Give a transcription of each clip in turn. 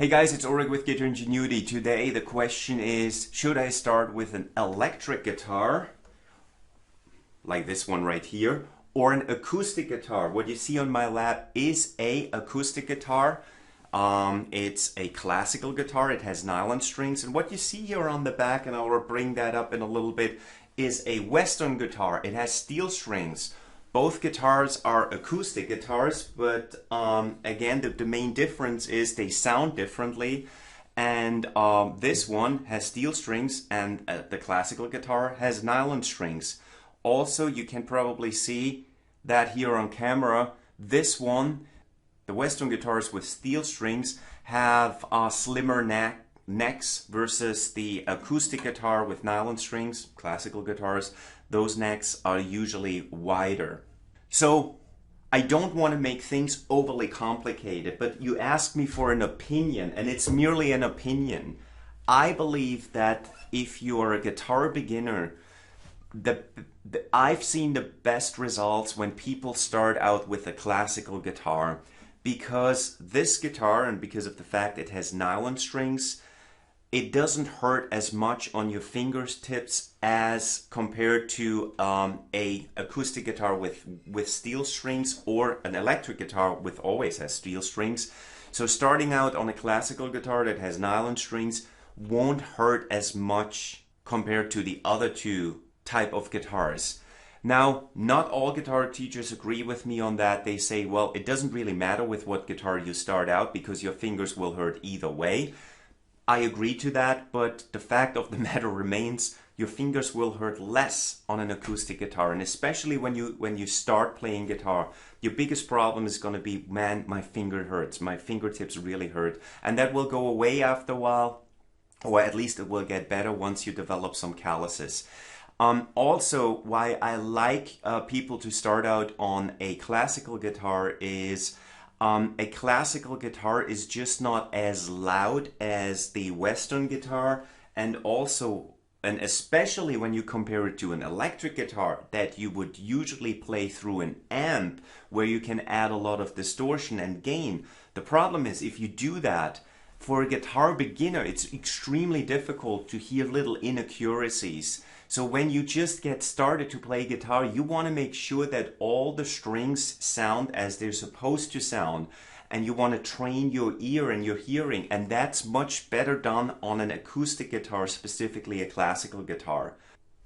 Hey guys, it's Ulrich with Guitar Ingenuity. Today the question is, should I start with an electric guitar, like this one right here, or an acoustic guitar? What you see on my lap is a acoustic guitar. It's a classical guitar. It has nylon strings, and what you see here on the back, and I'll bring that up in a little bit, is a Western guitar. It has steel strings. Both guitars are acoustic guitars, but again, the main difference is they sound differently. And this one has steel strings, and the classical guitar has nylon strings. Also, you can probably see that here on camera, this one, the Western guitars with steel strings, have slimmer necks versus the acoustic guitar with nylon strings, classical guitars. Those necks are usually wider. So I don't want to make things overly complicated, but you asked me for an opinion, and it's merely an opinion. I believe that if you're a guitar beginner, I've seen the best results when people start out with a classical guitar, because this guitar, and because of the fact it has nylon strings, it doesn't hurt as much on your fingertips as compared to a acoustic guitar with steel strings, or an electric guitar with always has steel strings. So starting out on a classical guitar that has nylon strings won't hurt as much compared to the other two type of guitars. Now, not all guitar teachers agree with me on that. They say, well, it doesn't really matter with what guitar you start out because your fingers will hurt either way. I agree to that, but the fact of the matter remains, your fingers will hurt less on an acoustic guitar, and especially when you start playing guitar, your biggest problem is going to be, man, my finger hurts, my fingertips really hurt, and that will go away after a while, or at least it will get better once you develop some calluses. Also, why I like people to start out on a classical guitar is a classical guitar is just not as loud as the Western guitar, and especially when you compare it to an electric guitar that you would usually play through an amp where you can add a lot of distortion and gain. The problem is, if you do that, for a guitar beginner, it's extremely difficult to hear little inaccuracies. So when you just get started to play guitar, you want to make sure that all the strings sound as they're supposed to sound, and you want to train your ear and your hearing, and that's much better done on an acoustic guitar, specifically a classical guitar.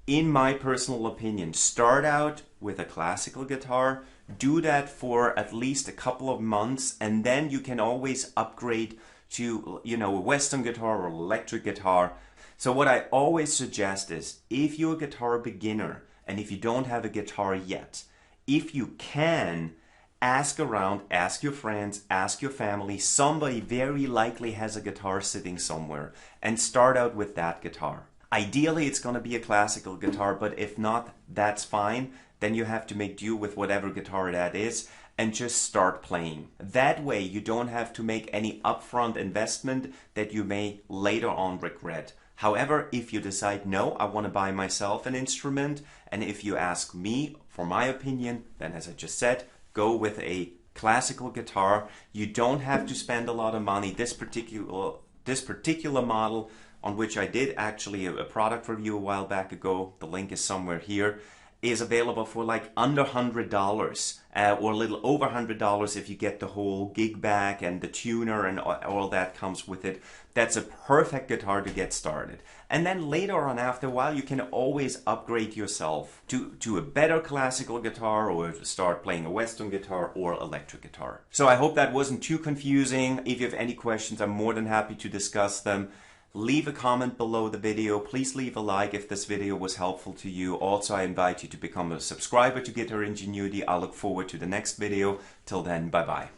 In my personal opinion, start out with a classical guitar, do that for at least a couple of months, and then you can always upgrade to, a Western guitar or electric guitar. So what I always suggest is, if you're a guitar beginner and if you don't have a guitar yet, if you can, ask around, ask your friends, ask your family. Somebody very likely has a guitar sitting somewhere, and start out with that guitar. Ideally, it's going to be a classical guitar, but if not, that's fine. Then you have to make do with whatever guitar that is and just start playing. That way, you don't have to make any upfront investment that you may later on regret. However, if you decide, no, I want to buy myself an instrument, and if you ask me for my opinion, then as I just said, go with a classical guitar. You don't have to spend a lot of money. This particular model, on which I did actually a product review a while back ago, the link is somewhere here, is available for like under $100 or a little over $100 if you get the whole gig bag and the tuner and all that comes with it. That's a perfect guitar to get started. And then later on, after a while, you can always upgrade yourself to a better classical guitar, or start playing a Western guitar or electric guitar. So I hope that wasn't too confusing. If you have any questions, I'm more than happy to discuss them. Leave a comment below the video. Please leave a like if this video was helpful to you. Also, I invite you to become a subscriber to Guitar Ingenuity. I look forward to the next video. Till then, bye-bye.